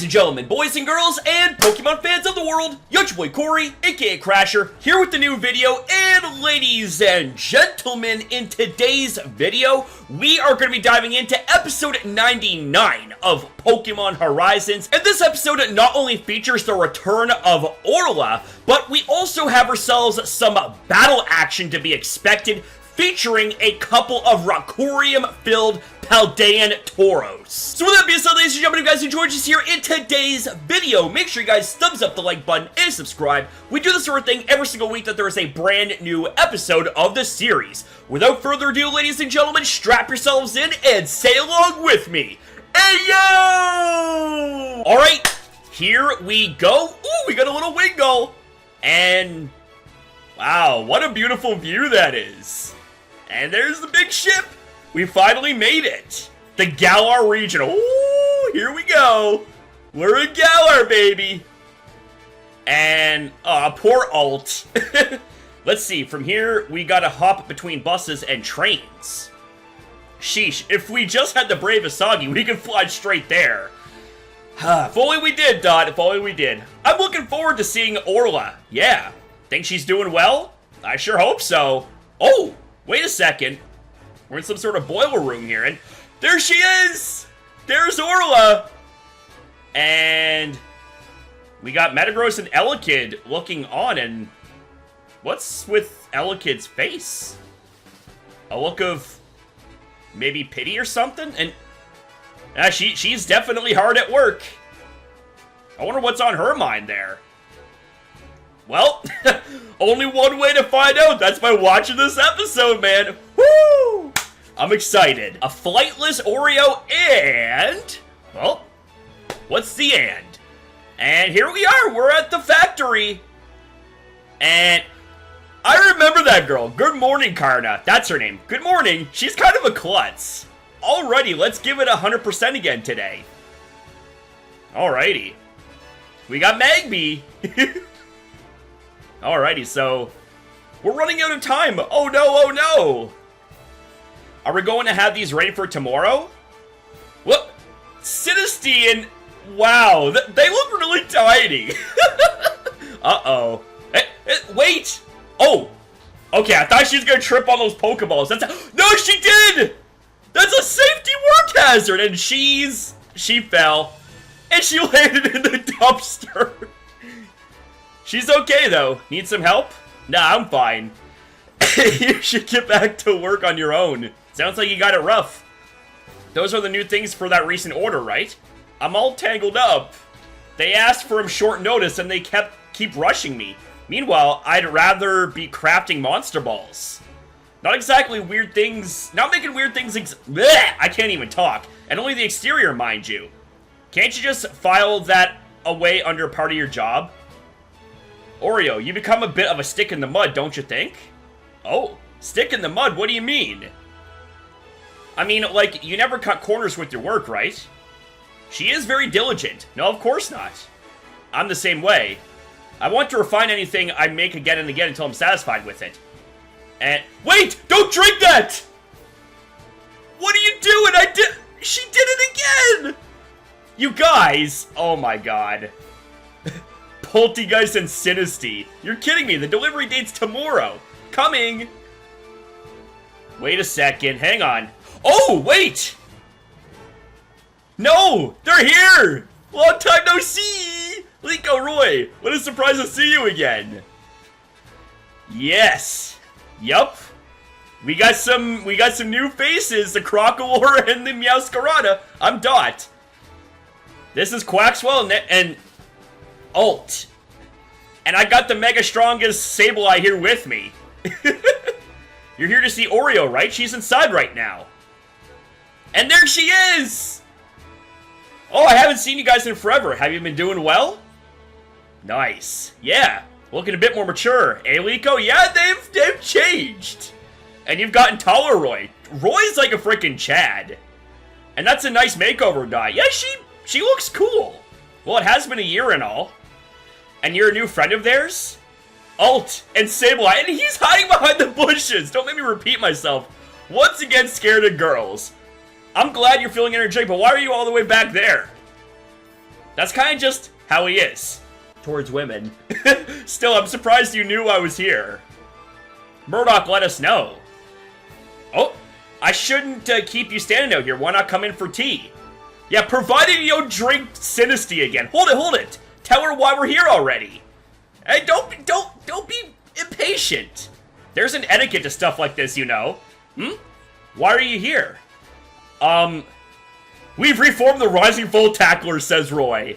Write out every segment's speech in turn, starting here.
Ladies and gentlemen, boys and girls, and Pokemon fans of the world, your boy Corey, aka Crasher, here with the new video, and ladies and gentlemen, in today's video, we are going to be diving into episode 99 of Pokemon Horizons, and this episode not only features the return of Orla, but we also have ourselves some battle action to be expected, featuring a couple of Rakurium-filled Paldean Tauros. So with that being said, ladies and gentlemen, if you guys enjoyed this here in today's video, make sure you guys thumbs up the like button and subscribe. We do this sort of thing every single week that there is a brand new episode of the series. Without further ado, ladies and gentlemen, strap yourselves in and say along with me. Hey yo! Alright, here we go. Ooh, we got a little Wingull. And wow, what a beautiful view that is. And there's the big ship. We finally made it. The Galar Regional. Ooh, here we go. We're in Galar, baby. And, poor Alt. Let's see, from here, we gotta hop between buses and trains. Sheesh, if we just had the Brave Asagi, we could fly straight there. If only we did, Dot, if only we did. I'm looking forward to seeing Orla. Yeah. Think she's doing well? I sure hope so. Oh, wait a second. We're in some sort of boiler room here, and there she is! There's Orla! And we got Metagross and Elekid looking on, and what's with Elekid's face? A look of maybe pity or something? And she's definitely hard at work. I wonder what's on her mind there. Well, only one way to find out. That's by watching this episode, man. Woo! I'm excited. A flightless Orio and... well, what's the and? And here we are. We're at the factory. And I remember that girl. Good morning, Karna. That's her name. Good morning. She's kind of a klutz. Alrighty, let's give it 100% again today. Alrighty. We got Magby. Alrighty, so we're running out of time. Oh no, oh no. Are we going to have these ready for tomorrow? What? Sinistea, wow, they look really tiny. Uh-oh. Hey, wait. Oh. Okay, I thought she was going to trip on those Pokeballs. No, she did. That's a safety work hazard. And she fell. And she landed in the dumpster. She's okay, though. Need some help? Nah, I'm fine. You should get back to work on your own. Sounds like you got it rough. Those are the new things for that recent order, right? I'm all tangled up. They asked for him short notice, and they keep rushing me. Meanwhile, I'd rather be crafting monster balls. Not exactly weird things. Not making weird things. Bleh, I can't even talk. And only the exterior, mind you. Can't you just file that away under part of your job? Oreo, you become a bit of a stick in the mud, don't you think? Oh, stick in the mud? What do you mean? I mean, like, you never cut corners with your work, right? She is very diligent. No, of course not. I'm the same way. I want to refine anything I make again and again until I'm satisfied with it. And wait! Don't drink that! What are you doing? She did it again! You guys! Oh my god. Poltegeist and Sinistea. You're kidding me. The delivery date's tomorrow. Coming. Wait a second. Hang on. Oh, wait. No, they're here. Long time no see. Liko Roy. What a surprise to see you again. Yes. Yup. We got some new faces. The Crocalor and the Meowscarada. I'm Dot. This is Quaxwell and Alt. And I got the mega strongest Sableye here with me. You're here to see Orio, right? She's inside right now. And there she is! Oh, I haven't seen you guys in forever. Have you been doing well? Nice. Yeah, looking a bit more mature. Eh, Liko? Yeah, they've changed. And you've gotten taller, Roy. Roy's like a freaking Chad. And that's a nice makeover dye. Yeah, she looks cool. Well, it has been a year and all. And you're a new friend of theirs? Alt and Sableye, and he's hiding behind the bushes! Don't make me repeat myself. Once again, scared of girls. I'm glad you're feeling energetic, but why are you all the way back there? That's kind of just how he is towards women. Still, I'm surprised you knew I was here. Murdoch, let us know. Oh, I shouldn't keep you standing out here. Why not come in for tea? Yeah, provided you don't drink Sinisty again. Hold it. Tell her why we're here already. Hey, don't be impatient. There's an etiquette to stuff like this, you know. Why are you here? We've reformed the Rising Volt Tacklers, says Roy.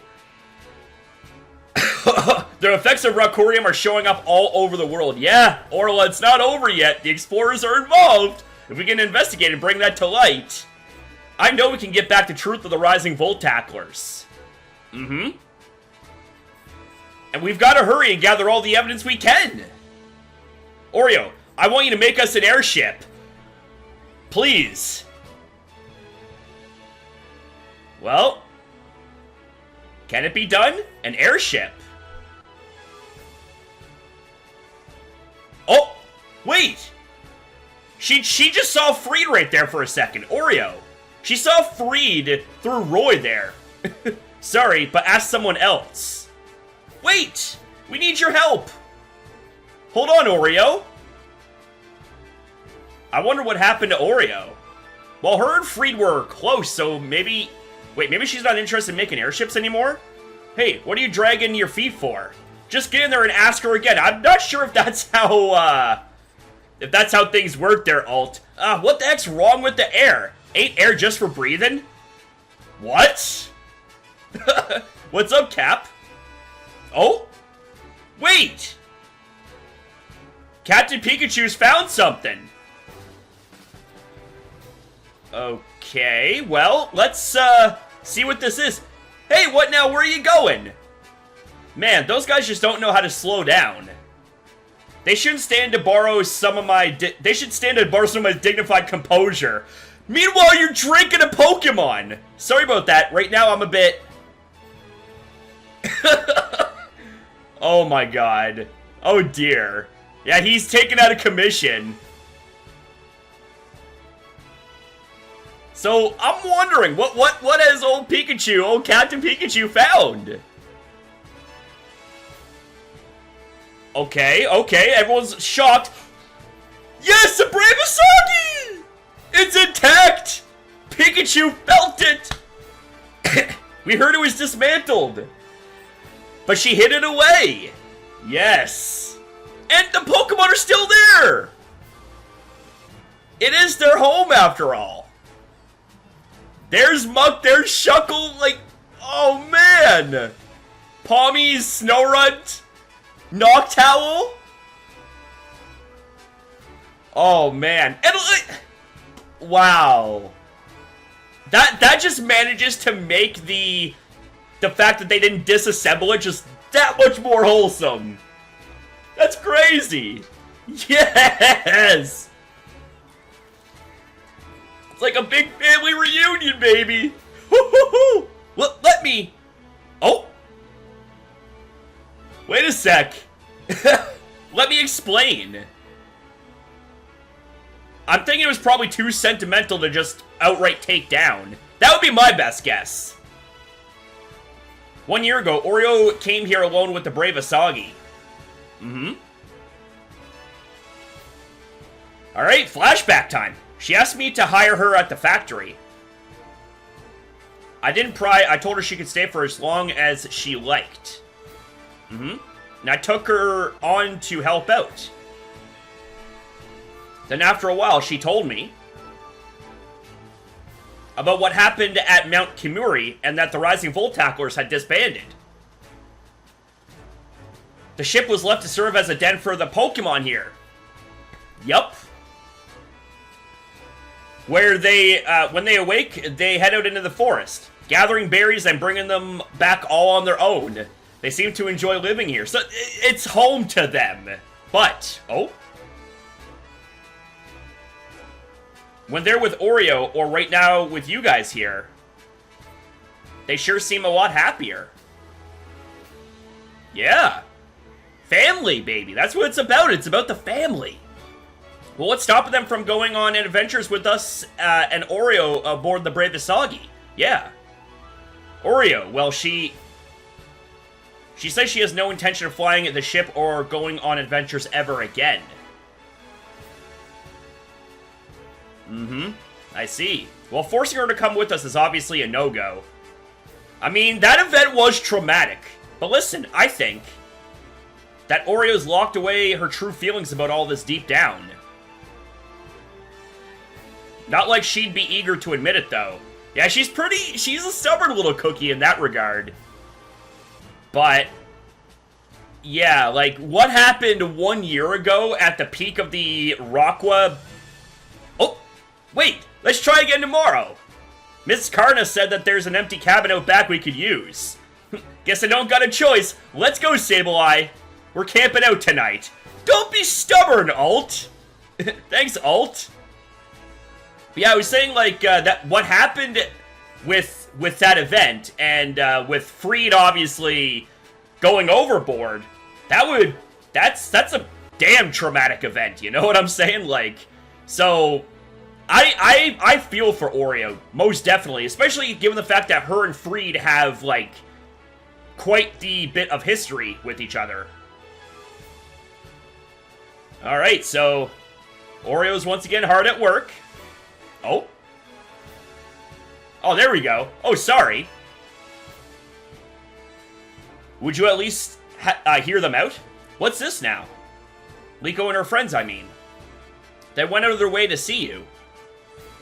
The effects of Rakurium are showing up all over the world. Yeah, Orla, it's not over yet. The explorers are involved. If we can investigate and bring that to light, I know we can get back to truth of the Rising Volt Tacklers. And we've got to hurry and gather all the evidence we can. Orio, I want you to make us an airship. Please. Well, can it be done? An airship. Oh, wait. She just saw Freed right there for a second. Oreo. She saw Freed through Roy there. Sorry, but ask someone else. Wait, we need your help. Hold on, Oreo. I wonder what happened to Oreo. Well, her and Freed were close, so maybe... Wait, maybe she's not interested in making airships anymore? Hey, what are you dragging your feet for? Just get in there and ask her again. I'm not sure if that's how, things work there, Alt. What the heck's wrong with the air? Ain't air just for breathing? What? What's up, Cap? Oh? Wait! Captain Pikachu's found something. Okay, well, let's, see what this is. Hey, what now? Where are you going? Man, those guys just don't know how to slow down. They shouldn't stand to borrow some of my dignified composure. Meanwhile, you're drinking a Pokemon. Sorry about that. Right now, I'm a bit... Oh my god. Oh dear. Yeah, he's taken out of commission. So, I'm wondering, what has old Captain Pikachu found? Okay, everyone's shocked. Yes, a Brave Asagi! It's intact! Pikachu felt it! We heard it was dismantled. But she hid it away. Yes. And the Pokemon are still there! It is their home, after all. There's Muck, there's Shuckle, like, oh man! Palmies, Snorunt, Noctowl. Oh man, and wow. That just manages to make the fact that they didn't disassemble it just that much more wholesome. That's crazy. Yes! It's like a big family reunion, baby! Woo-hoo-hoo! Let me... Oh! Wait a sec. Let me explain. I'm thinking it was probably too sentimental to just outright take down. That would be my best guess. 1 year ago, Orio came here alone with the Brave Asagi. Alright, flashback time. She asked me to hire her at the factory. I didn't pry. I told her she could stay for as long as she liked. And I took her on to help out. Then after a while, she told me about what happened at Mount Kimuri and that the Rising Volt Tacklers had disbanded. The ship was left to serve as a den for the Pokemon here. Yup. Where they, when they awake, they head out into the forest, gathering berries and bringing them back all on their own. They seem to enjoy living here, so it's home to them. But, oh. When they're with Orio, or right now with you guys here, they sure seem a lot happier. Yeah. Family, baby. That's what it's about. It's about the family. Well, what's stopping them from going on adventures with us and Orio aboard the Brave Asagi? Yeah. Orio, well, she She says she has no intention of flying the ship or going on adventures ever again. I see. Well, forcing her to come with us is obviously a no-go. I mean, that event was traumatic. But listen, I think that Orio's locked away her true feelings about all this deep down. Not like she'd be eager to admit it, though. Yeah, she's a stubborn little cookie in that regard. But, yeah, like, what happened 1 year ago at the peak of the Raqua... Oh, wait, let's try again tomorrow. Miss Karna said that there's an empty cabin out back we could use. Guess I don't got a choice. Let's go, Sableye. We're camping out tonight. Don't be stubborn, Alt. Thanks, Alt. But yeah, I was saying, like, that what happened with that event, and with Freed obviously going overboard, that's a damn traumatic event, you know what I'm saying? Like, so I feel for Oreo, most definitely, especially given the fact that her and Freed have, like, quite the bit of history with each other. Alright, so Oreo's once again hard at work. Oh. Oh, there we go. Oh, sorry. Would you at least hear them out? What's this now? Liko and her friends, I mean. They went out of their way to see you.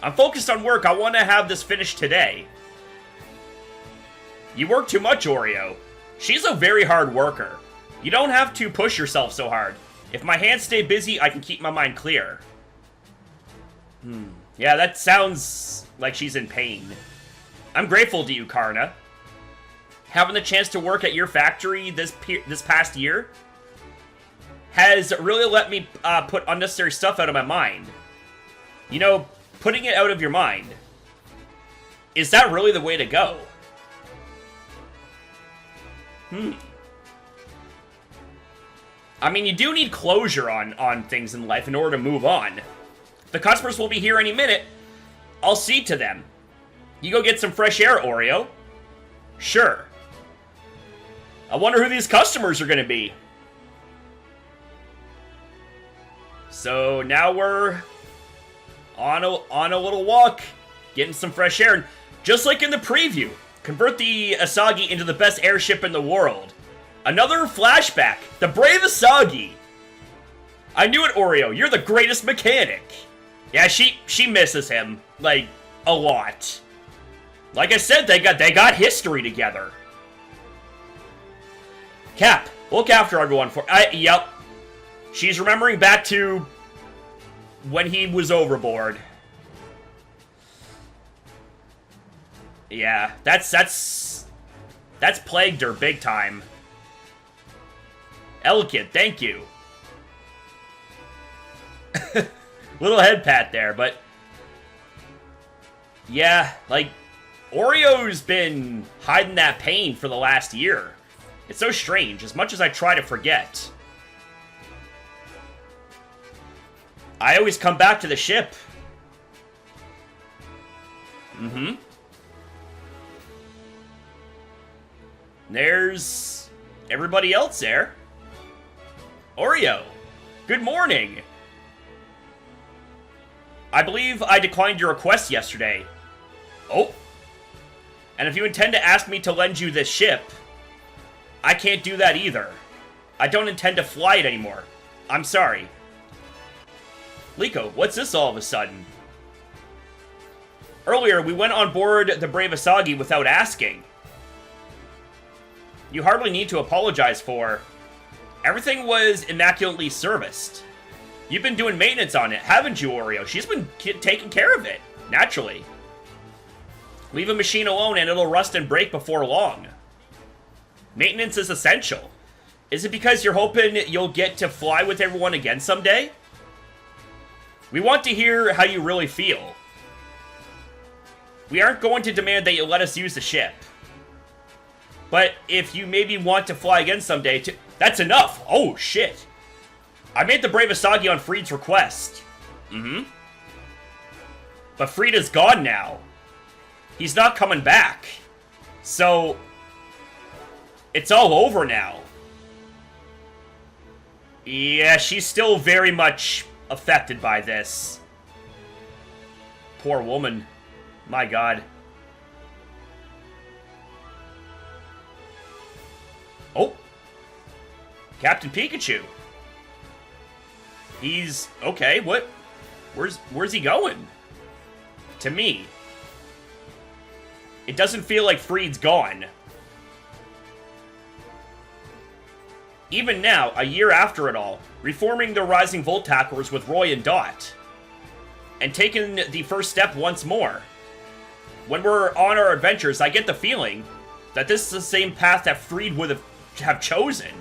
I'm focused on work. I want to have this finished today. You work too much, Oreo. She's a very hard worker. You don't have to push yourself so hard. If my hands stay busy, I can keep my mind clear. Yeah, that sounds like she's in pain. I'm grateful to you, Karna. Having the chance to work at your factory this past year has really let me put unnecessary stuff out of my mind. You know, putting it out of your mind. Is that really the way to go? I mean, you do need closure on things in life in order to move on. The customers will be here any minute. I'll see to them. You go get some fresh air, Oreo. Sure. I wonder who these customers are going to be. So now we're on a little walk, getting some fresh air. And just like in the preview, convert the Asagi into the best airship in the world. Another flashback. The Brave Asagi. I knew it, Oreo. You're the greatest mechanic. Yeah, she misses him, like, a lot. Like I said, they got history together. Cap, look after everyone for... Yep. She's remembering back to when he was overboard. Yeah, that's plagued her big time. Elkid, thank you. Little head pat there, but... Yeah, like, Oreo's been hiding that pain for the last year. It's so strange, as much as I try to forget. I always come back to the ship. There's everybody else there. Oreo, good morning. I believe I declined your request yesterday. Oh. And if you intend to ask me to lend you this ship, I can't do that either. I don't intend to fly it anymore. I'm sorry. Liko, what's this all of a sudden? Earlier, we went on board the Brave Asagi without asking. You hardly need to apologize for. Everything was immaculately serviced. You've been doing maintenance on it, haven't you, Oreo? She's been taking care of it, naturally. Leave a machine alone and it'll rust and break before long. Maintenance is essential. Is it because you're hoping you'll get to fly with everyone again someday? We want to hear how you really feel. We aren't going to demand that you let us use the ship. But if you maybe want to fly again someday, that's enough! Oh, shit! I made the Brave Asagi on Freed's request. But Freed is gone now. He's not coming back. So... It's all over now. Yeah, she's still very much affected by this. Poor woman. My god. Oh. Captain Pikachu. He's... okay, what? Where's he going? To me. It doesn't feel like Freed's gone. Even now, a year after it all, reforming the Rising Voltaclers with Roy and Dot. And taking the first step once more. When we're on our adventures, I get the feeling that this is the same path that Freed would have chosen.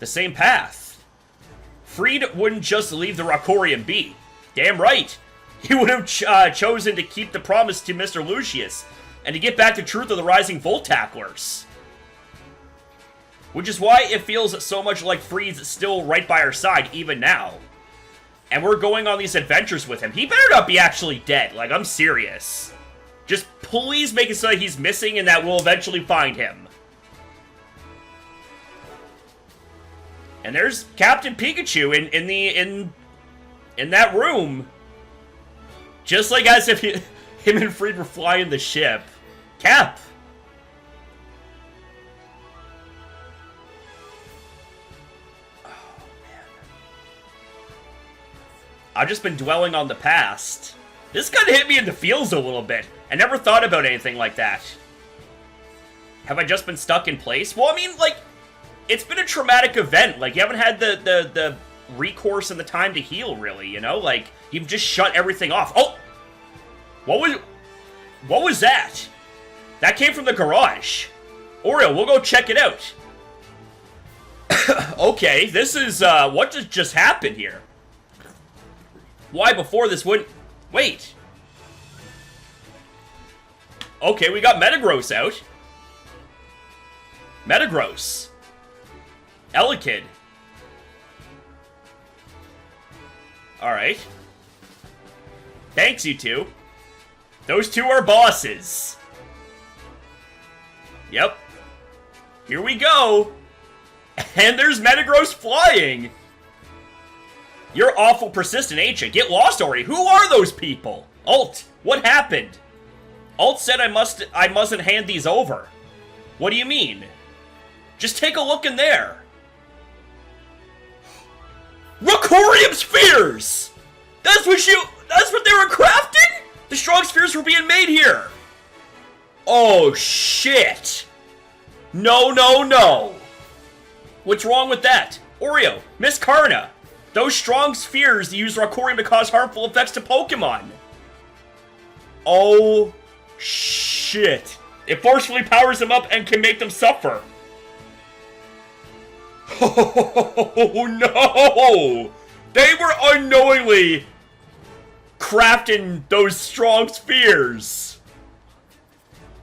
The same path. Freed wouldn't just leave the Rakurium be. Damn right. He would have chosen to keep the promise to Mr. Lucius and to get back the truth of the Rising Voltaclers. Which is why it feels so much like Freed's still right by our side, even now. And we're going on these adventures with him. He better not be actually dead. Like, I'm serious. Just please make it so that he's missing and that we'll eventually find him. And there's Captain Pikachu in that room. Just like as if him and Freed were flying the ship. Cap! I've just been dwelling on the past. This kind of hit me in the feels a little bit. I never thought about anything like that. Have I just been stuck in place? Well, I mean, like, it's been a traumatic event. Like, you haven't had the recourse and the time to heal, really, you know? Like, you've just shut everything off. Oh! What was that? That came from the garage. Orio, we'll go check it out. Okay, this is, what just happened here? Why before this wouldn't... wait. Okay, we got Metagross out. Metagross. Elekid. Alright. Thanks, you two. Those two are bosses. Yep. Here we go. And there's Metagross flying. You're awful persistent, ain't you? Get lost, Ori. Who are those people? Alt, what happened? Alt said I mustn't hand these over. What do you mean? Just take a look in there. Rakurium spheres! That's what they were crafting? The strong spheres were being made here. Oh, shit. No, no, no. What's wrong with that? Orio, Miss Karna. Those strong spheres use Rakurium to cause harmful effects to Pokemon. Oh, shit. It forcefully powers them up and can make them suffer. Oh, no! They were unknowingly crafting those strong spheres.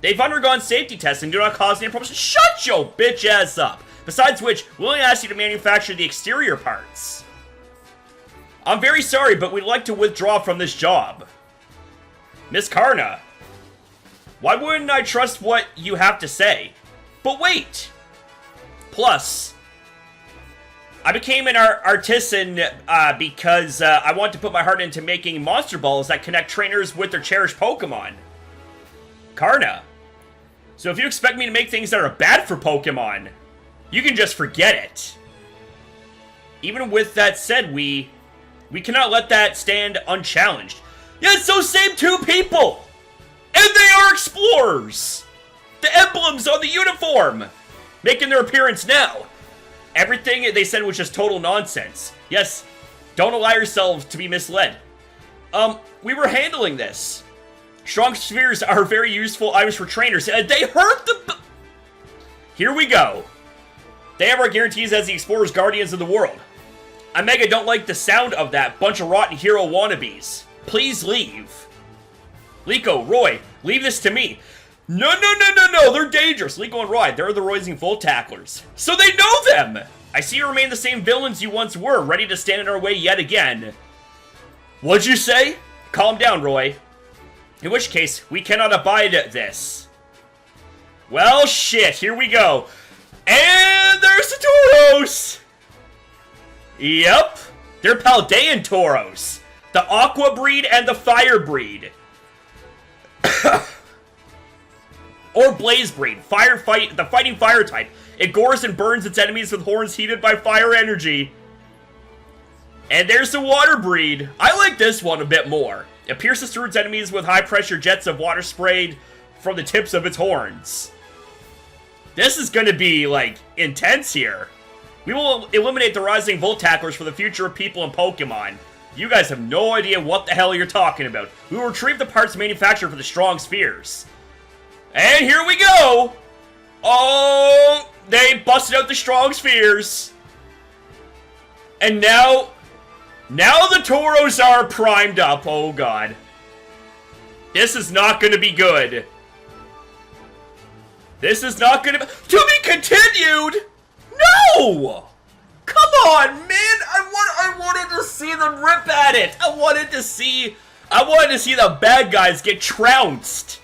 They've undergone safety tests and do not cause any problems. Shut your bitch ass up. Besides which, we'll only ask you to manufacture the exterior parts. I'm very sorry, but we'd like to withdraw from this job. Miss Karna. Why wouldn't I trust what you have to say? But wait! Plus, I became an artisan because I want to put my heart into making monster balls that connect trainers with their cherished Pokemon. Karna. So if you expect me to make things that are bad for Pokemon, you can just forget it. Even with that said, we cannot let that stand unchallenged. Yeah, it's those same two people! And they are explorers! The emblems on the uniform! Making their appearance now. Everything they said was just total nonsense. Yes, don't allow yourselves to be misled. We were handling this. Strong spheres are very useful items for trainers. They hurt the... Here we go. They have our guarantees as the explorers, guardians of the world. I mega don't like the sound of that bunch of rotten hero wannabes. Please leave. Liko, Roy, leave this to me. No, they're dangerous. Liko and Roy, they're the Rising Voltaclers. So they know them! I see you remain the same villains you once were, ready to stand in our way yet again. What'd you say? Calm down, Roy. In which case, we cannot abide this. Well, shit, here we go. And there's the Tauros! Yep, they're Paldean Tauros. The Aqua breed and the Fire breed. Or Blaze breed. The fighting fire type. It gores and burns its enemies with horns heated by fire energy. And there's the Water breed. I like this one a bit more. It pierces through its enemies with high-pressure jets of water sprayed from the tips of its horns. This is gonna be, like, intense here. We will eliminate the rising Volt Tacklers for the future of people and Pokemon. You guys have no idea what the hell you're talking about. We will retrieve the parts manufactured for the strong spheres. And here we go! Oh, they busted out the strong spheres. And now the Tauros are primed up. Oh god. This is not gonna be good. This is not gonna be... To be continued! No! Come on, man! I wanted to see them rip at it! I wanted to see the bad guys get trounced.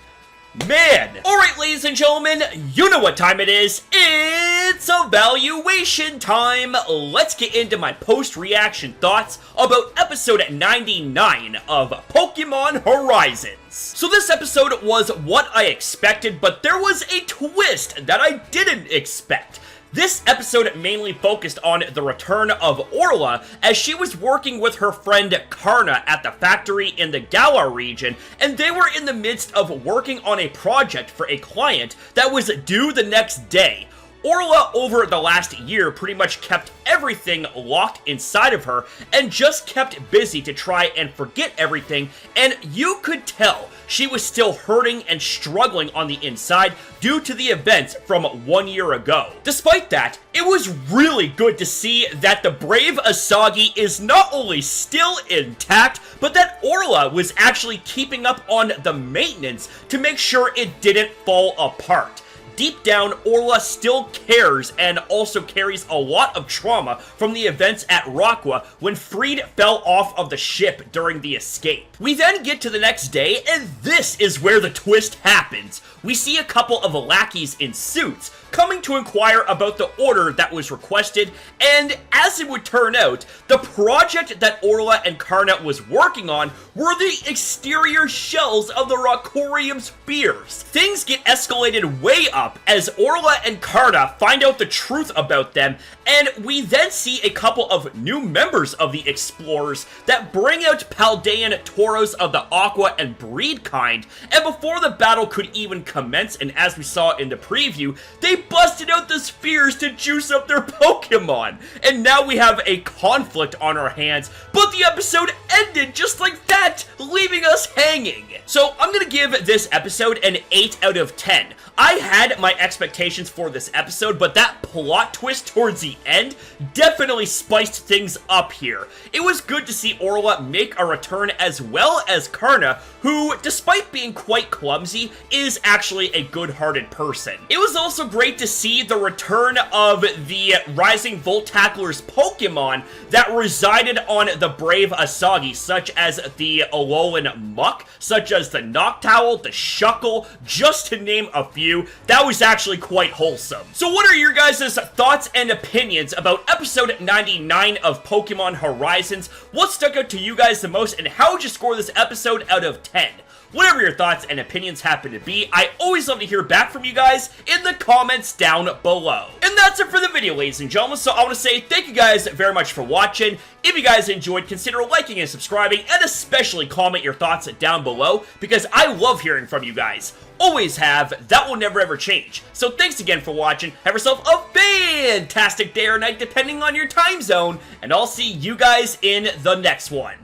Man! Alright, ladies and gentlemen, you know what time it is. It's evaluation time! Let's get into my post-reaction thoughts about episode 99 of Pokémon Horizons. So this episode was what I expected, but there was a twist that I didn't expect. This episode mainly focused on the return of Orla as she was working with her friend Karna at the factory in the Galar region, and they were in the midst of working on a project for a client that was due the next day. Orla, over the last year, pretty much kept everything locked inside of her and just kept busy to try and forget everything, and you could tell she was still hurting and struggling on the inside due to the events from 1 year ago. Despite that, it was really good to see that the Brave Asagi is not only still intact, but that Orla was actually keeping up on the maintenance to make sure it didn't fall apart. Deep down, Orla still cares and also carries a lot of trauma from the events at Rakurium when Freed fell off of the ship during the escape. We then get to the next day, and this is where the twist happens. We see a couple of lackeys in suits coming to inquire about the order that was requested, and as it would turn out, the project that Orla and Karna was working on were the exterior shells of the Rakurium spears. Things get escalated way up as Orla and Karna find out the truth about them, and we then see a couple of new members of the Explorers that bring out Paldean Tauros of the Aqua and Breed kind, and before the battle could even commence, and as we saw in the preview, they busted out the spheres to juice up their Pokemon, and now we have a conflict on our hands, but the episode ended just like that, leaving us hanging. So I'm gonna give this episode an 8 out of 10. I had my expectations for this episode, but that plot twist towards the end definitely spiced things up here. It was good to see Orla make a return as well as Karna, who, despite being quite clumsy, is actually a good-hearted person. It was also great to see the return of the Rising Volt Tacklers Pokemon that resided on the Brave Asagi, such as the Alolan Muck, such as the Noctowl, the Shuckle, just to name a few. That was actually quite wholesome. So what are your guys' thoughts and opinions about episode 99 of Pokemon Horizons? What stuck out to you guys the most, and how would you score this episode out of 10? Whatever your thoughts and opinions happen to be, I always love to hear back from you guys in the comments down below. And that's it for the video, ladies and gentlemen, so I want to say thank you guys very much for watching. If you guys enjoyed, consider liking and subscribing, and especially comment your thoughts down below, because I love hearing from you guys. Always have, that will never ever change. So thanks again for watching, have yourself a fantastic day or night depending on your time zone, and I'll see you guys in the next one.